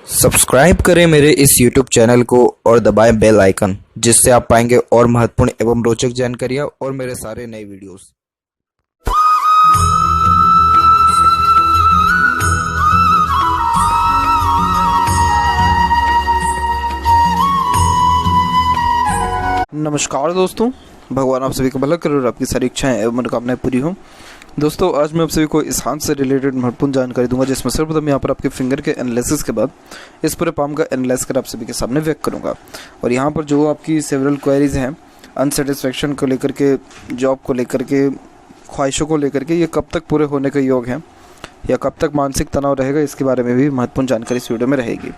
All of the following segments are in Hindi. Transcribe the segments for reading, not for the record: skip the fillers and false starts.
सब्सक्राइब करें मेरे इस YouTube चैनल को और दबाएं बेल आइकन, जिससे आप पाएंगे और महत्वपूर्ण एवं रोचक जानकारियां और मेरे सारे नए वीडियोस। नमस्कार दोस्तों, भगवान आप सभी को भला करे और आपकी सारी इच्छाएं एवं मनोकामनाएं पूरी हों। दोस्तों, आज मैं आप सभी को इस हाथ से रिलेटेड महत्वपूर्ण जानकारी दूंगा, जिसमें सर्वप्रथम यहाँ पर आपके फिंगर के एनालिसिस के बाद इस पूरे पाम का एनालाइज कर आप सभी के सामने व्यक्त करूंगा। और यहाँ पर जो आपकी सेवरल क्वेरीज हैं, अनसेटिस्फैक्शन को लेकर के, जॉब को लेकर के, ख्वाहिशों को लेकर के, ये कब तक पूरे होने के योग हैं या कब तक मानसिक तनाव रहेगा, इसके बारे में भी महत्वपूर्ण जानकारी इस वीडियो में रहेगी।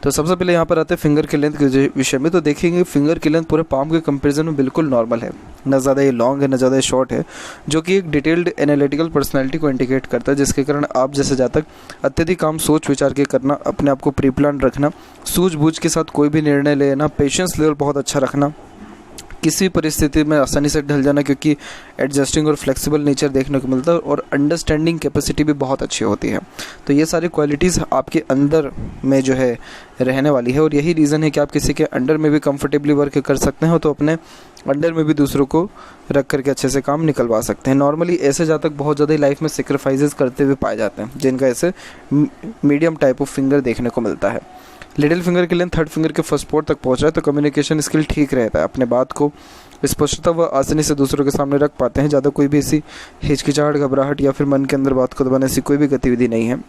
तो सबसे पहले यहाँ पर आते हैं फिंगर की लेंथ के विषय में। तो देखेंगे फिंगर की लेंथ पूरे पाम के कंपैरिजन में बिल्कुल नॉर्मल है, ना ज़्यादा ये लॉन्ग है ना ज़्यादा ये शॉर्ट है, जो कि एक डिटेल्ड एनालिटिकल पर्सनैलिटी को इंडिकेट करता है, जिसके कारण आप जैसे जातक अत्यधिक काम सोच विचार के करना, अपने आप को प्री प्लान रखना, सूझबूझ के साथ कोई भी निर्णय लेना, पेशेंस लेवल बहुत अच्छा रखना, किसी परिस्थिति में आसानी से ढल जाना, क्योंकि एडजस्टिंग और फ्लेक्सिबल नेचर देखने को मिलता है, और अंडरस्टैंडिंग कैपेसिटी भी बहुत अच्छी होती है। तो ये सारी क्वालिटीज़ आपके अंदर में जो है रहने वाली है, और यही रीज़न है कि आप किसी के अंडर में भी कंफर्टेबली वर्क कर सकते हैं, तो अपने अंडर में भी दूसरों को रख करके अच्छे से काम निकलवा सकते हैं। नॉर्मली ऐसे जातक बहुत ज़्यादा लाइफ में सेक्रीफाइसेस करते हुए पाए जाते हैं, जिनका ऐसे मीडियम टाइप ऑफ फिंगर देखने को मिलता है। लिटिल फिंगर की लेंथ थर्ड फिंगर के फर्स्ट पोर्ट तक पहुंच रहा है, तो कम्युनिकेशन स्किल ठीक रहता है, अपने बात को स्पष्टता व आसानी से दूसरों के सामने रख पाते हैं। ज़्यादा कोई भी ऐसी हिचकिचाहट, घबराहट या फिर मन के अंदर बात को दबाने ऐसी कोई भी गतिविधि नहीं है।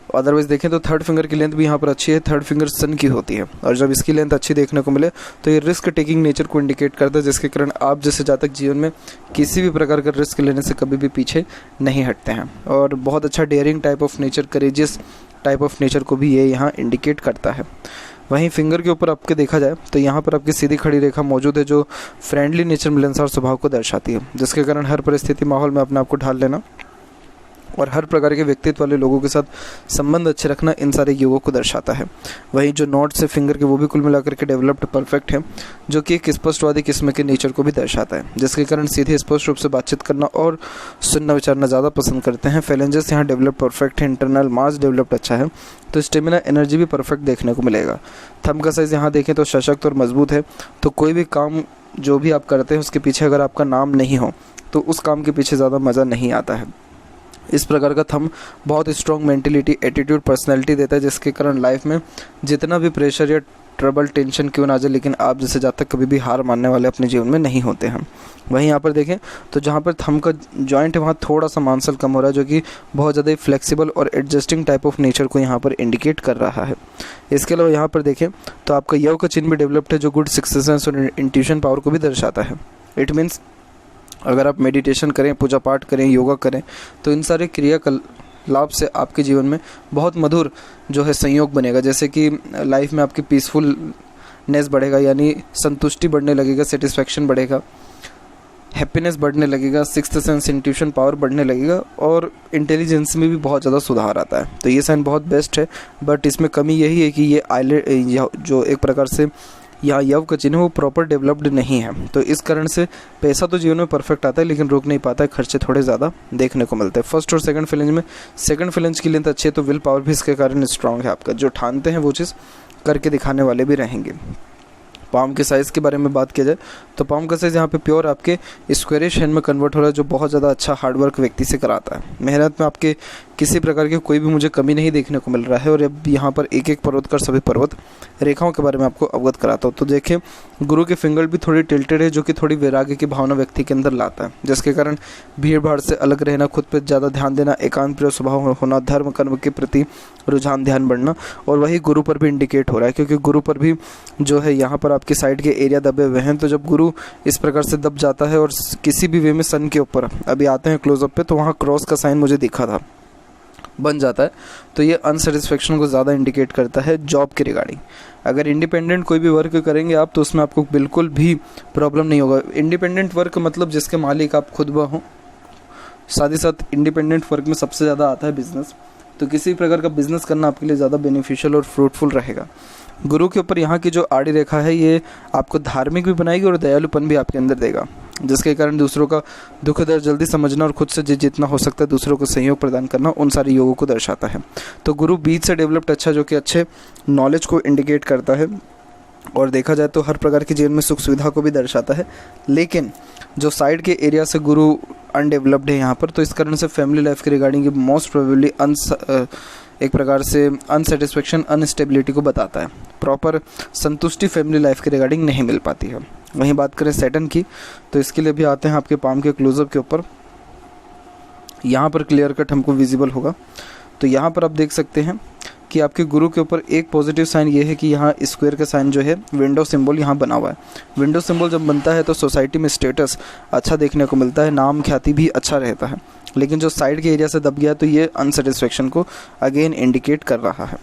अदरवाइज देखें तो थर्ड फिंगर की लेंथ भी यहाँ पर अच्छी है, थर्ड फिंगर सन की होती है, और जब इसकी लेंथ अच्छी देखने को मिले तो ये रिस्क टेकिंग नेचर को इंडिकेट करता है, जिसके कारण आप जैसे जातक जीवन में किसी भी प्रकार का रिस्क लेने से कभी भी पीछे नहीं हटते हैं, और बहुत अच्छा daring type of nature, courageous type of nature को भी ये यहाँ इंडिकेट करता है। वहीं फिंगर के ऊपर आपके देखा जाए तो यहाँ पर आपकी सीधी खड़ी रेखा मौजूद है, जो फ्रेंडली नेचर, मिलनसार स्वभाव को दर्शाती है, जिसके कारण हर परिस्थिति माहौल में अपने आप को ढाल लेना और हर प्रकार के व्यक्तित्व वाले लोगों के साथ संबंध अच्छे रखना इन सारे योगों को दर्शाता है। वहीं जो नोट्स है फिंगर के, वो भी कुल मिलाकर के डेवलप्ड परफेक्ट है, जो कि एक स्पष्टवादी किस्म के नेचर को भी दर्शाता है, जिसके कारण सीधे स्पष्ट रूप से बातचीत करना और सुनना विचारना ज़्यादा पसंद करते हैं। फेलेंजेस यहाँ डेवलप परफेक्ट है, इंटरनल मास डेवलप्ड अच्छा है, तो स्टेमिना एनर्जी भी परफेक्ट देखने को मिलेगा। थंब का साइज़ यहाँ देखें तो सशक्त और मजबूत है, तो कोई भी काम जो भी आप करते हैं उसके पीछे अगर आपका नाम नहीं हो तो उस काम के पीछे ज़्यादा मज़ा नहीं आता है। इस प्रकार का थंब बहुत स्ट्रॉन्ग मेंटलिटी, एटीट्यूड, पर्सनैलिटी देता है, जिसके कारण लाइफ में जितना भी प्रेशर या ट्रबल, टेंशन क्यों ना आ जाए, लेकिन आप जैसे जातक कभी भी हार मानने वाले अपने जीवन में नहीं होते हैं। वहीं यहाँ पर देखें तो जहाँ पर थंब का जॉइंट है वहाँ थोड़ा सा मांसल कम हो रहा है, जो कि बहुत ज़्यादा फ्लेक्सिबल और एडजस्टिंग टाइप ऑफ नेचर को यहाँ पर इंडिकेट कर रहा है। इसके अलावा यहाँ पर देखें तो आपका यव का चिन्ह भी डेवलप्ड है, जो गुड सक्सेस और इंट्यूशन पावर को भी दर्शाता है। इट मीन्स अगर आप मेडिटेशन करें, पूजा पाठ करें, योगा करें, तो इन सारे क्रियाकलाप से आपके जीवन में बहुत मधुर जो है संयोग बनेगा, जैसे कि लाइफ में आपकी पीसफुलनेस बढ़ेगा, यानी संतुष्टि बढ़ने लगेगा, सेटिस्फैक्शन बढ़ेगा, हैप्पीनेस बढ़ने लगेगा, सिक्स्थ सेंस, इंट्यूशन पावर बढ़ने लगेगा, और इंटेलिजेंस में भी बहुत ज़्यादा सुधार आता है। तो ये साइन बहुत बेस्ट है, बट इसमें कमी यही है कि ये जो एक प्रकार से यहाँ यव का चिन्ह वो प्रॉपर डेवलप्ड नहीं है, तो इस कारण से पैसा तो जीवन में परफेक्ट आता है, लेकिन रोक नहीं पाता है, खर्चे थोड़े ज़्यादा देखने को मिलते हैं। फर्स्ट और सेकंड फिलेंज में, सेकंड फिलेंज की लेंथ अच्छी है, तो विल पावर भी इसके कारण स्ट्रांग है आपका, जो ठानते हैं वो चीज़ करके दिखाने वाले भी रहेंगे। पाम के साइज़ के बारे में बात किया जाए तो पाम का साइज़ यहाँ पे प्योर आपके स्क्वायरिश हैंड में कन्वर्ट हो रहा है, जो बहुत ज़्यादा अच्छा हार्डवर्क व्यक्ति से कराता है। मेहनत में आपके किसी प्रकार की कोई भी मुझे कमी नहीं देखने को मिल रहा है, और अब यहाँ पर एक एक पर्वत कर सभी पर्वत रेखाओं के बारे में आपको अवगत कराता हूँ। तो देखें गुरु के फिंगर भी थोड़ी टिल्टेड है, जो कि थोड़ी वैराग्य की भावना व्यक्ति के अंदर लाता है, जिसके कारण भीड़ भाड़ से अलग रहना, खुद पर ज़्यादा ध्यान देना, एकांत प्रिय स्वभाव होना, धर्म कर्म के प्रति रुझान ध्यान बढ़ना, और वही गुरु पर भी इंडिकेट हो रहा है, क्योंकि गुरु पर भी जो है यहाँ पर आपकी साइड के एरिया दबे हुए हैं। तो जब गुरु इस प्रकार से दब जाता है और किसी भी वे में सन के ऊपर अभी आते हैं क्लोजअप पे, तो वहाँ क्रॉस का साइन मुझे दिखा था, बन जाता है, तो ये अनसेटिस्फेक्शन को ज़्यादा इंडिकेट करता है। जॉब के रिगार्डिंग अगर इंडिपेंडेंट कोई भी वर्क करेंगे आप, तो उसमें आपको बिल्कुल भी प्रॉब्लम नहीं होगा। इंडिपेंडेंट वर्क मतलब जिसके मालिक आप खुद ब हो, साथ ही साथ इंडिपेंडेंट वर्क में सबसे ज़्यादा आता है बिजनेस, तो किसी प्रकार का बिजनेस करना आपके लिए ज़्यादा बेनिफिशियल और फ्रूटफुल रहेगा। गुरु के ऊपर यहाँ की जो आड़ी रेखा है, ये आपको धार्मिक भी बनाएगी और दयालुपन भी आपके अंदर देगा। जिसके कारण दूसरों का दुख दर्द जल्दी समझना और खुद से जितना हो सकता है दूसरों को सहयोग प्रदान करना, उन सारे योगों को दर्शाता है। तो गुरु बीच से डेवलप्ड अच्छा, जो कि अच्छे नॉलेज को इंडिकेट करता है और देखा जाए तो हर प्रकार के जीवन में सुख सुविधा को भी दर्शाता है। लेकिन जो साइड के एरिया से गुरु अनडेवलप्ड है यहाँ पर, तो इस कारण से फैमिली लाइफ के रिगार्डिंग मोस्ट प्रोबेबली एक प्रकार से अनसेटिस्फेक्शन, अनस्टेबिलिटी को बताता है। प्रॉपर संतुष्टि फैमिली लाइफ के रिगार्डिंग नहीं मिल पाती है। वहीं बात करें सैटर्न की, तो इसके लिए भी आते हैं आपके पाम के क्लोजअप के ऊपर। यहाँ पर क्लियर कट हमको विजिबल होगा। तो यहाँ पर आप देख सकते हैं कि आपके गुरु के ऊपर एक पॉजिटिव साइन ये है कि यहाँ स्क्वायर का साइन जो है विंडो सिंबल यहाँ बना हुआ है। विंडो सिंबल जब बनता है तो सोसाइटी में स्टेटस अच्छा देखने को मिलता है, नाम ख्याति भी अच्छा रहता है। लेकिन जो साइड के एरिया से दब गया तो ये अनसेटिस्फेक्शन को अगेन इंडिकेट कर रहा है।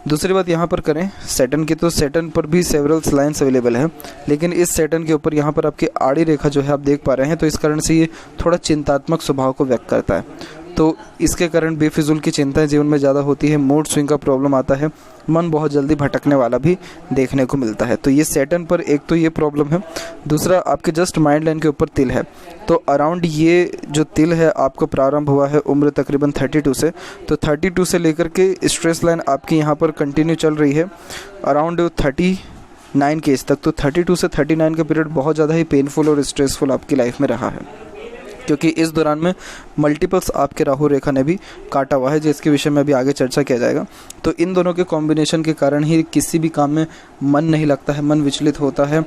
दूसरी बात यहाँ पर करें सैटर्न की, तो सैटर्न पर भी सेवरल लाइन्स अवेलेबल है, लेकिन इस सैटर्न के ऊपर यहाँ पर आपकी आड़ी रेखा जो है आप देख पा रहे हैं, तो इस कारण से ये थोड़ा चिंतात्मक स्वभाव को व्यक्त करता है। तो इसके कारण बेफिजूल की चिंताएं जीवन में ज़्यादा होती है, मूड स्विंग का प्रॉब्लम आता है, मन बहुत जल्दी भटकने वाला भी देखने को मिलता है। तो ये सैटर्न पर एक तो ये प्रॉब्लम है। दूसरा आपके जस्ट माइंड लाइन के ऊपर तिल है, तो अराउंड ये जो तिल है आपका प्रारंभ हुआ है उम्र तकरीबन 32 से, तो 32 से लेकर के स्ट्रेस लाइन आपकी यहाँ पर कंटिन्यू चल रही है अराउंड 39 के एज तक। तो 32 से 39 का पीरियड बहुत ज़्यादा ही पेनफुल और स्ट्रेसफुल आपकी लाइफ में रहा है, क्योंकि इस दौरान में मल्टीपल्स आपके राहु रेखा ने भी काटा हुआ है, जिसके विषय में अभी आगे चर्चा किया जाएगा। तो इन दोनों के कॉम्बिनेशन के कारण ही किसी भी काम में मन नहीं लगता है, मन विचलित होता है,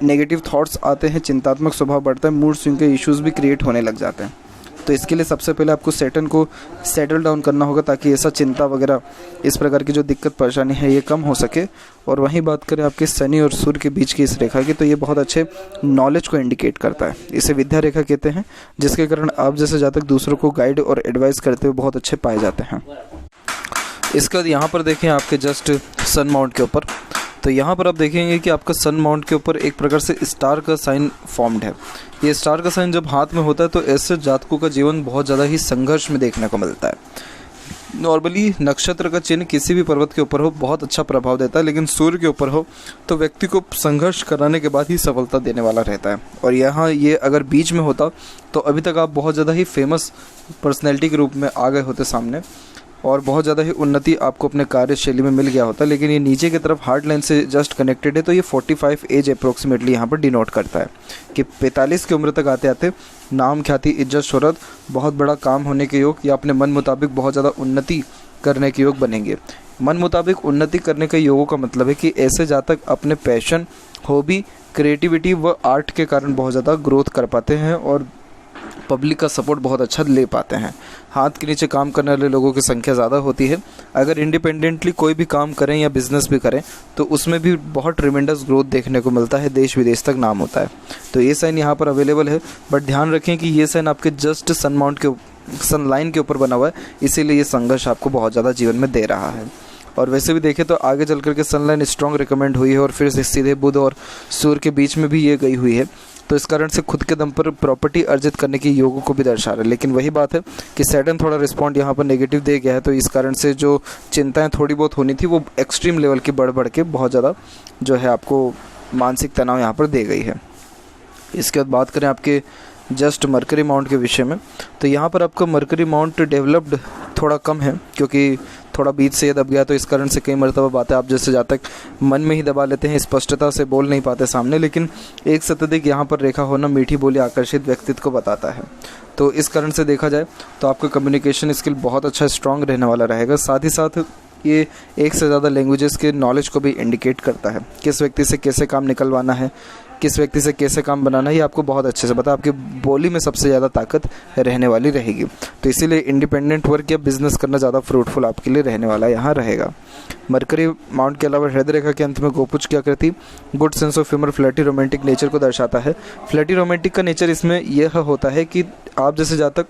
नेगेटिव थॉट्स आते हैं, चिंतात्मक स्वभाव बढ़ता है, मूड स्विंग के इश्यूज़ भी क्रिएट होने लग जाते हैं। तो इसके लिए सबसे पहले आपको सैटर्न को सेटल डाउन करना होगा, ताकि ऐसा चिंता वगैरह इस प्रकार की जो दिक्कत परेशानी है ये कम हो सके। और वहीं बात करें आपके शनि और सूर्य के बीच की इस रेखा की, तो ये बहुत अच्छे नॉलेज को इंडिकेट करता है। इसे विद्या रेखा कहते हैं, जिसके कारण आप जैसे जातक दूसरों को गाइड और एडवाइस करते हुए बहुत अच्छे पाए जाते हैं। इसके बाद यहाँ पर देखें आपके जस्ट सन माउंट के ऊपर, तो यहाँ पर आप देखेंगे कि आपका सन माउंट के ऊपर एक प्रकार से स्टार का साइन फॉर्म्ड है। ये स्टार का साइन जब हाथ में होता है तो ऐसे जातकों का जीवन बहुत ज़्यादा ही संघर्ष में देखने को मिलता है। नॉर्मली नक्षत्र का चिन्ह किसी भी पर्वत के ऊपर हो बहुत अच्छा प्रभाव देता है, लेकिन सूर्य के ऊपर हो तो व्यक्ति को संघर्ष कराने के बाद ही सफलता देने वाला रहता है। और यहाँ ये अगर बीच में होता तो अभी तक आप बहुत ज़्यादा ही फेमस पर्सनैलिटी के रूप में आ गए होते सामने, और बहुत ज़्यादा ही उन्नति आपको अपने कार्यशैली में मिल गया होता। लेकिन ये नीचे की तरफ हार्ट लाइन से जस्ट कनेक्टेड है, तो ये 45 एज अप्रोक्सीमेटली यहाँ पर डिनोट करता है कि 45 की उम्र तक आते आते नाम ख्याति इज्जत शोहरत, बहुत बड़ा काम होने के योग या अपने मन मुताबिक बहुत ज़्यादा उन्नति करने के योग बनेंगे। मन मुताबिक उन्नति करने के योगों का मतलब है कि ऐसे जातक अपने पैशन, हॉबी, क्रिएटिविटी व आर्ट के कारण बहुत ज़्यादा ग्रोथ कर पाते हैं और पब्लिक का सपोर्ट बहुत अच्छा ले पाते हैं। हाथ के नीचे काम करने वाले लोगों की संख्या ज़्यादा होती है। अगर इंडिपेंडेंटली कोई भी काम करें या बिजनेस भी करें तो उसमें भी बहुत ट्रिमेंडस ग्रोथ देखने को मिलता है, देश विदेश तक नाम होता है। तो ये साइन यहाँ पर अवेलेबल है, बट ध्यान रखें कि ये साइन आपके जस्ट सन माउंट के सन लाइन के ऊपर बना हुआ है, इसीलिए ये संघर्ष आपको बहुत ज़्यादा जीवन में दे रहा है। और वैसे भी देखें तो आगे चल करके सनलाइन स्ट्रॉन्ग रिकमेंड हुई है और फिर सीधे बुध और सूर्य के बीच में भी ये गई हुई है, तो इस कारण से खुद के दम पर प्रॉपर्टी अर्जित करने की योगों को भी दर्शा रहा है। लेकिन वही बात है कि सैटर्न थोड़ा रिस्पॉन्ड यहाँ पर नेगेटिव दे गया है, तो इस कारण से जो चिंताएं थोड़ी बहुत होनी थी वो एक्सट्रीम लेवल की बढ़ के बहुत ज़्यादा जो है आपको मानसिक तनाव यहाँ पर दे गई है। इसके बाद बात करें आपके जस्ट मरकरी माउंट के विषय में, तो यहाँ पर आपका मरकरी माउंट डेवलप्ड थोड़ा कम है, क्योंकि थोड़ा बीच से ये दब गया, तो इस कारण से कई मरतबा बातें आप जैसे जातक मन में ही दबा लेते हैं, स्पष्टता से बोल नहीं पाते सामने। लेकिन एक सतधिक यहाँ पर रेखा होना मीठी बोली आकर्षित व्यक्तित्व को बताता है, तो इस कारण से देखा जाए तो आपका कम्युनिकेशन स्किल बहुत अच्छा स्ट्रॉन्ग रहने वाला रहेगा। साथ ही साथ ये एक से ज़्यादा लैंग्वेजेस के नॉलेज को भी इंडिकेट करता है, किस व्यक्ति से कैसे काम निकलवाना है, किस व्यक्ति से कैसे काम बनाना है, ये आपको बहुत अच्छे से पता है। आपकी बोली में सबसे ज़्यादा ताकत रहने वाली रहेगी, तो इसीलिए इंडिपेंडेंट वर्क या बिजनेस करना ज़्यादा फ्रूटफुल आपके लिए रहने वाला यहाँ रहेगा। मरकरी माउंट के अलावा हृदय रेखा के अंत में गोपुच की आकृति good sense of humour, flirty romantic nature को दर्शाता है। फ्लर्टी रोमांटिक का नेचर इसमें यह होता है कि आप जैसे जातक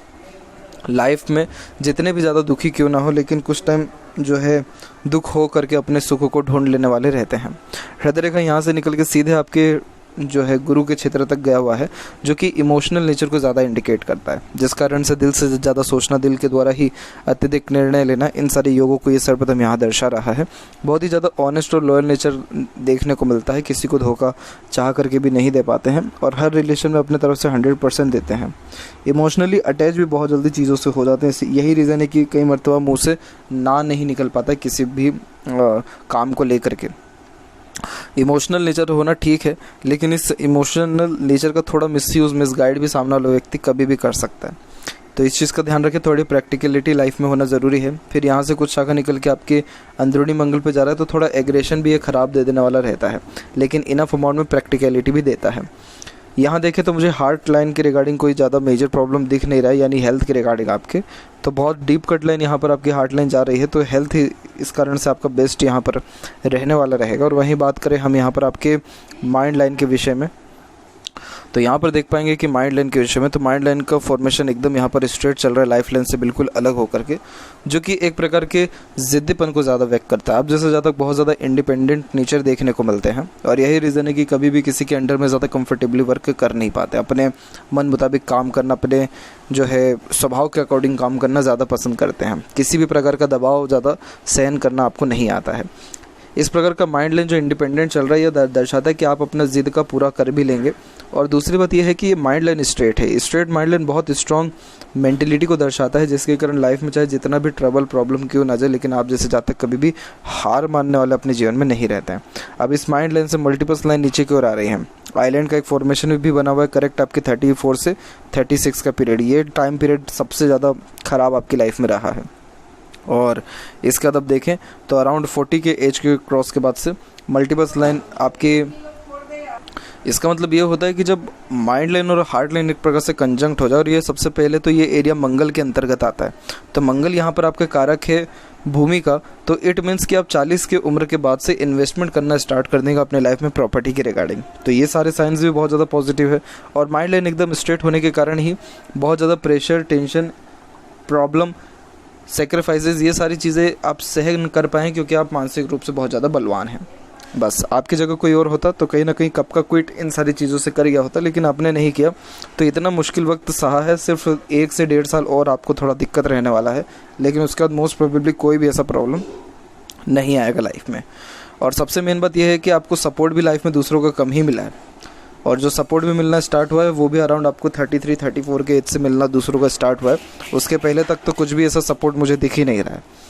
लाइफ में जितने भी ज़्यादा दुखी क्यों ना हो, लेकिन कुछ टाइम जो है दुख हो करके अपने सुख को ढूंढ लेने वाले रहते हैं। हृदय रेखा यहाँ से निकल के सीधे आपके जो है गुरु के क्षेत्र तक गया हुआ है, जो कि इमोशनल नेचर को ज़्यादा इंडिकेट करता है, जिस कारण से दिल से ज़्यादा सोचना, दिल के द्वारा ही अत्यधिक निर्णय लेना, इन सारे योगों को ये सर्वप्रथम यहाँ दर्शा रहा है। बहुत ही ज़्यादा ऑनेस्ट और लॉयल नेचर देखने को मिलता है, किसी को धोखा चाह करके भी नहीं दे पाते हैं और हर रिलेशन में अपने तरफ से 100% देते हैं। इमोशनली अटैच भी बहुत जल्दी चीज़ों से हो जाते हैं। यही रीज़न है कि कई मरतबा मुँह से ना नहीं निकल पाता किसी भी काम को लेकर के। इमोशनल नेचर होना ठीक है, लेकिन इस इमोशनल नेचर का थोड़ा मिसयूज़, मिसगाइड भी सामने वाला व्यक्ति कभी भी कर सकता है। तो इस चीज़ का ध्यान रखें, थोड़ी प्रैक्टिकलिटी लाइफ में होना ज़रूरी है। फिर यहाँ से कुछ शाखा निकल के आपके अंदरूनी मंगल पे जा रहा है, तो थोड़ा एग्रेशन भी ये ख़राब दे देने वाला रहता है, लेकिन इनफ अमाउंट में प्रैक्टिकलिटी भी देता है। यहाँ देखें तो मुझे हार्ट लाइन के रिगार्डिंग कोई ज़्यादा मेजर प्रॉब्लम दिख नहीं रहा है, यानी हेल्थ के रिगार्डिंग आपके तो बहुत डीप कट लाइन यहाँ पर आपकी हार्ट लाइन जा रही है, तो हेल्थ ही इस कारण से आपका बेस्ट यहाँ पर रहने वाला रहेगा। और वहीं बात करें हम यहाँ पर आपके माइंड लाइन के विषय में, तो यहाँ पर देख पाएंगे कि माइंड लाइन के विषय में, तो माइंड लाइन का फॉर्मेशन एकदम यहाँ पर स्ट्रेट चल रहा है, लाइफ लाइन से बिल्कुल अलग होकर के, जो कि एक प्रकार के ज़िद्दीपन को ज़्यादा व्यक्त करता है। आप जैसे ज़्यादा बहुत ज़्यादा इंडिपेंडेंट नेचर देखने को मिलते हैं, और यही रीज़न है कि कभी भी किसी के अंडर में ज़्यादा कंफर्टेबली वर्क कर नहीं पाते। अपने मन मुताबिक काम करना, अपने जो है स्वभाव के अकॉर्डिंग काम करना ज़्यादा पसंद करते हैं। किसी भी प्रकार का दबाव ज़्यादा सहन करना आपको नहीं आता है। इस प्रकार का माइंड लाइन जो इंडिपेंडेंट चल रहा है, यह दर्शाता है कि आप अपना ज़िद का पूरा कर भी लेंगे। और दूसरी बात यह है कि ये माइंड लाइन स्ट्रेट है। स्ट्रेट माइंड लाइन बहुत स्ट्रॉन्ग मेंटलिटी को दर्शाता है, जिसके कारण लाइफ में चाहे जितना भी ट्रबल प्रॉब्लम क्यों ना जाए, लेकिन आप जैसे जाते कभी भी हार मानने वाले अपने जीवन में नहीं रहते हैं। अब इस माइंड लाइन से मल्टीपल्स लाइन नीचे की ओर आ रही हैं। आइलैंड का एक फॉर्मेशन भी बना हुआ है करेक्ट आपके 34 से 36 का पीरियड। ये टाइम पीरियड सबसे ज़्यादा ख़राब आपकी लाइफ में रहा है। और इसके बाद अब देखें तो अराउंड 40 के एज के क्रॉस के बाद से मल्टीपल्स लाइन आपके, इसका मतलब ये होता है कि जब माइंड लाइन और हार्ट लाइन एक प्रकार से कंजंक्ट हो जाए, और ये सबसे पहले तो ये एरिया मंगल के अंतर्गत आता है। तो मंगल यहाँ पर आपके कारक है भूमि का, तो इट मीन्स कि आप 40 की उम्र के बाद से इन्वेस्टमेंट करना स्टार्ट कर देंगे अपने लाइफ में प्रॉपर्टी के रिगार्डिंग। तो ये सारे साइंस भी बहुत ज़्यादा पॉजिटिव है। और माइंड लाइन एकदम स्ट्रेट होने के कारण ही बहुत ज़्यादा प्रेशर, टेंशन, प्रॉब्लम, सेक्रीफाइसेस, ये सारी चीज़ें आप सहन कर पाएँ, क्योंकि आप मानसिक रूप से बहुत ज़्यादा बलवान हैं। बस आपकी जगह कोई और होता तो कहीं ना कहीं कब का क्विट इन सारी चीज़ों से कर गया होता, लेकिन आपने नहीं किया, तो इतना मुश्किल वक्त सहा है। सिर्फ 1 से 1.5 साल और आपको थोड़ा दिक्कत रहने वाला है, लेकिन उसके बाद मोस्ट प्रोबेबली कोई भी ऐसा प्रॉब्लम नहीं आएगा लाइफ में। और सबसे मेन बात यह है कि आपको सपोर्ट भी लाइफ में दूसरों का कम ही मिला है, और जो सपोर्ट भी मिलना स्टार्ट हुआ है वो भी अराउंड आपको 33-34 के एज से मिलना दूसरों का स्टार्ट हुआ है। उसके पहले तक तो कुछ भी ऐसा सपोर्ट मुझे दिख ही नहीं रहा है।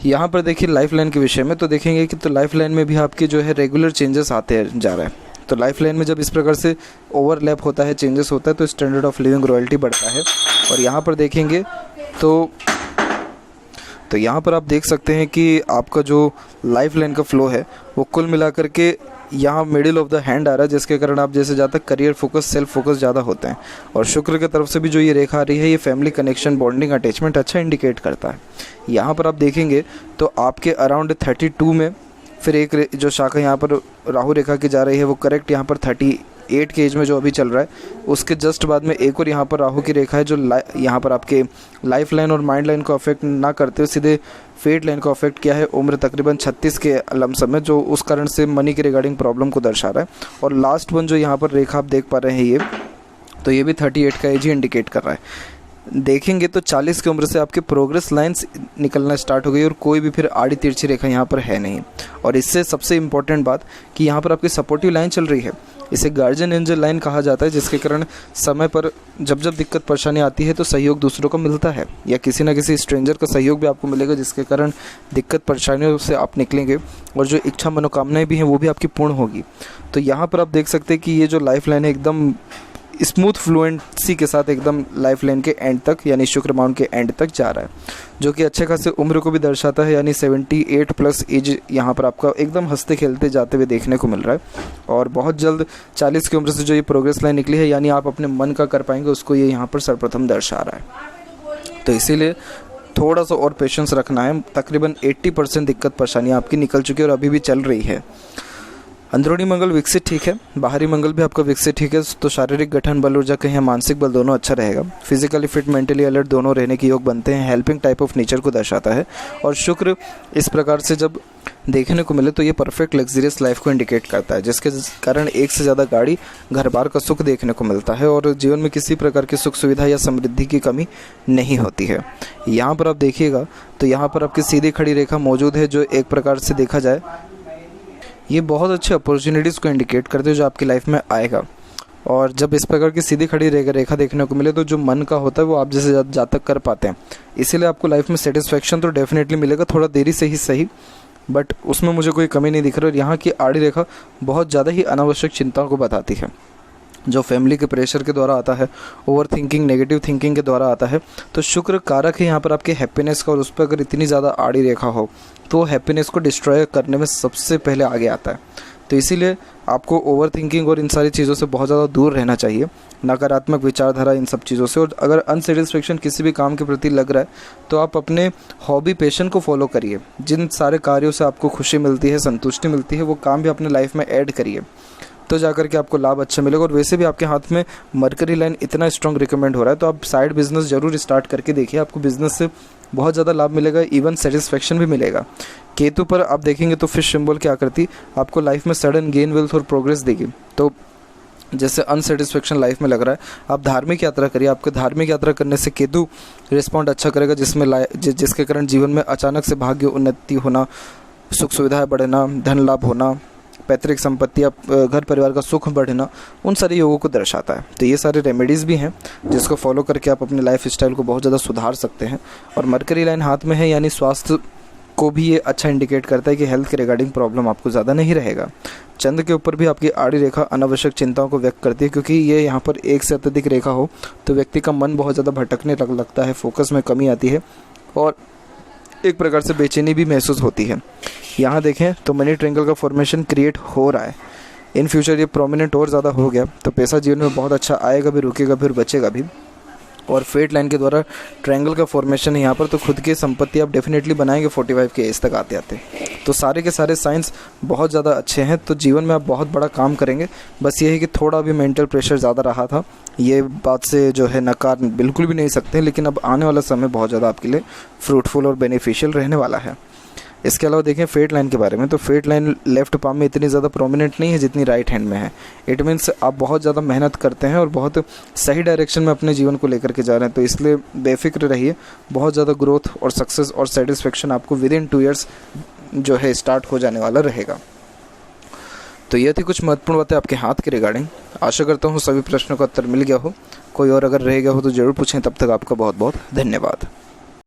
यहाँ पर देखिए लाइफ लाइन के विषय में, तो देखेंगे कि तो लाइफ लाइन में भी आपके जो है रेगुलर चेंजेस आते जा रहा है। तो लाइफ लाइन में जब इस प्रकार से ओवरलैप होता है, चेंजेस होता है, तो स्टैंडर्ड ऑफ लिविंग रॉयल्टी बढ़ता है। और यहाँ पर देखेंगे तो यहाँ पर आप देख सकते हैं कि आपका जो लाइफ लाइन का फ्लो है वो कुल मिलाकर के यहाँ मिडिल ऑफ द हैंड आ रहा है, जिसके कारण आप जैसे ज़्यादा करियर फोकस, सेल्फ फोकस ज़्यादा होते हैं। और शुक्र की तरफ से भी जो ये रेखा आ रही है, ये फैमिली कनेक्शन, बॉन्डिंग, अटैचमेंट अच्छा इंडिकेट करता है। यहाँ पर आप देखेंगे तो आपके अराउंड 32 में फिर एक जो शाखा यहाँ पर राहु रेखा की जा रही है, वो करेक्ट यहाँ पर 38 के एज में जो अभी चल रहा है, उसके जस्ट बाद में एक और यहाँ पर राहु की रेखा है, जो यहाँ पर आपके लाइफ लाइन और माइंड लाइन को अफेक्ट ना करते हुए सीधे फेट लाइन को अफेक्ट किया है उम्र तकरीबन 36 के लमसम में, जो उस कारण से मनी के रिगार्डिंग प्रॉब्लम को दर्शा रहा है। और लास्ट वन जो यहाँ पर रेखा आप देख पा रहे हैं, ये तो ये भी 38 का एज ही इंडिकेट कर रहा है। देखेंगे तो 40 की उम्र से आपके प्रोग्रेस लाइंस निकलना स्टार्ट हो गई, और कोई भी फिर आड़ी तिरछी रेखा यहाँ पर है नहीं। और इससे सबसे इम्पोर्टेंट बात कि यहाँ पर आपकी सपोर्टिव लाइन चल रही है, इसे गार्जियन एंजल लाइन कहा जाता है, जिसके कारण समय पर जब जब दिक्कत परेशानी आती है तो सहयोग दूसरों को मिलता है, या किसी ना किसी स्ट्रेंजर का सहयोग भी आपको मिलेगा, जिसके कारण दिक्कत परेशानियों से आप निकलेंगे, और जो इच्छा मनोकामनाएं भी हैं वो भी आपकी पूर्ण होगी। तो यहाँ पर आप देख सकते हैं कि ये जो लाइफ लाइन है एकदम स्मूथ फ्लुएंसी के साथ एकदम लाइफ लाइन के एंड तक, यानी शुक्र माउंट के एंड तक जा रहा है, जो कि अच्छे खासे उम्र को भी दर्शाता है, यानी 78 प्लस एज यहाँ पर आपका एकदम हंसते खेलते जाते हुए देखने को मिल रहा है। और बहुत जल्द 40 की उम्र से जो ये प्रोग्रेस लाइन निकली है, यानी आप अपने मन का कर पाएंगे, उसको ये यहाँ पर सर्वप्रथम दर्शा रहा है। तो इसीलिए थोड़ा सा और पेशेंस रखना है। तकरीबन 80% दिक्कत परेशानियाँ आपकी निकल चुकी है और अभी भी चल रही है। अंदरूनी मंगल विकसित ठीक है, बाहरी मंगल भी आपका विकसित ठीक है, तो शारीरिक गठन बल, ऊर्जा कहीं मानसिक बल दोनों अच्छा रहेगा। फिजिकली फिट, मेंटली अलर्ट दोनों रहने के योग बनते हैं। हेल्पिंग टाइप ऑफ नेचर को दर्शाता है। और शुक्र इस प्रकार से जब देखने को मिले तो ये परफेक्ट लग्जरियस लाइफ को इंडिकेट करता है, जिसके कारण एक से ज़्यादा गाड़ी, घर बार का सुख देखने को मिलता है और जीवन में किसी प्रकार की सुख सुविधा या समृद्धि की कमी नहीं होती है। यहाँ पर आप देखिएगा तो यहाँ पर आपकी सीधी खड़ी रेखा मौजूद है, जो एक प्रकार से देखा जाए ये बहुत अच्छे अपॉर्चुनिटीज़ को इंडिकेट करते हैं जो आपकी लाइफ में आएगा। और जब इस प्रकार की सीधी खड़ी रेखा देखने को मिले तो जो मन का होता है वो आप जैसे जातक कर पाते हैं, इसीलिए आपको लाइफ में सेटिस्फेक्शन तो डेफिनेटली मिलेगा, थोड़ा देरी से ही सही, बट उसमें मुझे कोई कमी नहीं दिख रही। और यहाँ की आड़ी रेखा बहुत ज़्यादा ही अनावश्यक चिंताओं को बताती है, जो फैमिली के प्रेशर के द्वारा आता है, ओवर थिंकिंग, नेगेटिव थिंकिंग के द्वारा आता है। तो शुक्र कारक है यहाँ पर आपके हैप्पीनेस का, और उस पर अगर इतनी ज़्यादा आड़ी रेखा हो तो हैप्पीनेस को डिस्ट्रॉय करने में सबसे पहले आगे आता है। तो इसीलिए आपको ओवर थिंकिंग और इन सारी चीज़ों से बहुत ज़्यादा दूर रहना चाहिए, नकारात्मक विचारधारा, इन सब चीज़ों से। और अगर अनसेटिस्फेक्शन किसी भी काम के प्रति लग रहा है तो आप अपने हॉबी, पैशन को फॉलो करिए। जिन सारे कार्यों से आपको खुशी मिलती है, संतुष्टि मिलती है, वो काम भी अपने लाइफ में ऐड करिए, तो जाकर के आपको लाभ अच्छा मिलेगा। और वैसे भी आपके हाथ में मरकरी लाइन इतना स्ट्रॉन्ग रिकमेंड हो रहा है तो आप साइड बिजनेस ज़रूर स्टार्ट करके देखिए, आपको बिजनेस से बहुत ज़्यादा लाभ मिलेगा, इवन सेटिस्फेक्शन भी मिलेगा। केतु पर आप देखेंगे तो फिश सिंबल की आकृति आपको लाइफ में सडन गेन, वेल्थ और प्रोग्रेस देगी। तो जैसे अनसेटिस्फेक्शन लाइफ में लग रहा है, आप धार्मिक यात्रा करिए। आपके धार्मिक यात्रा करने से केतु रिस्पॉन्ड अच्छा करेगा, जिसके कारण जीवन में अचानक से भाग्य उन्नति होना, सुख सुविधाएं बढ़ना, धन लाभ होना, पैतृक संपत्ति या घर परिवार का सुख बढ़ना, उन सारे योगों को दर्शाता है। तो ये सारे रेमेडीज़ भी हैं जिसको फॉलो करके आप अपने लाइफ स्टाइल को बहुत ज़्यादा सुधार सकते हैं। और मरकरी लाइन हाथ में है, यानी स्वास्थ्य को भी ये अच्छा इंडिकेट करता है कि हेल्थ के रिगार्डिंग प्रॉब्लम आपको ज़्यादा नहीं रहेगा। चंद्र के ऊपर भी आपकी आड़ी रेखा अनावश्यक चिंताओं को व्यक्त करती है, क्योंकि ये यहाँ पर एक से अत्यधिक रेखा हो तो व्यक्ति का मन बहुत ज़्यादा भटकने लगता है, फोकस में कमी आती है और एक प्रकार से बेचैनी भी महसूस होती है। यहाँ देखें तो मनी ट्रायंगल का फॉर्मेशन क्रिएट हो रहा है। इन फ्यूचर ये प्रोमिनेंट और ज़्यादा हो गया तो पैसा जीवन में बहुत अच्छा आएगा भी, रुकेगा भी और बचेगा भी। और फेट लाइन के द्वारा ट्रायंगल का फॉर्मेशन है यहाँ पर, तो खुद की संपत्ति आप डेफिनेटली बनाएंगे 45 के एज तक आते आते। तो सारे के सारे साइंस बहुत ज़्यादा अच्छे हैं, तो जीवन में आप बहुत बड़ा काम करेंगे। बस ये है कि थोड़ा भी मेंटल प्रेशर ज़्यादा रहा था, ये बात से जो है नकार बिल्कुल भी नहीं सकते, लेकिन अब आने वाला समय बहुत ज़्यादा आपके लिए फ्रूटफुल और बेनिफिशियल रहने वाला है। इसके अलावा देखें फेट लाइन के बारे में, तो फेट लाइन लेफ्ट पाम में इतनी ज़्यादा प्रोमिनेंट नहीं है जितनी राइट हैंड में है। इट मीन्स आप बहुत ज़्यादा मेहनत करते हैं और बहुत सही डायरेक्शन में अपने जीवन को लेकर के जा रहे हैं, तो इसलिए बेफिक्र रहिए। बहुत ज़्यादा ग्रोथ और सक्सेस और सेटिस्फेक्शन आपको विद इन 2 ईयर्स जो है स्टार्ट हो जाने वाला रहेगा। तो ये थी कुछ महत्वपूर्ण बातें आपके हाथ के रिगार्डिंग। आशा करता हूँ सभी प्रश्नों का उत्तर मिल गया हो। कोई और अगर रह गया हो तो ज़रूर पूछें। तब तक आपका बहुत बहुत धन्यवाद।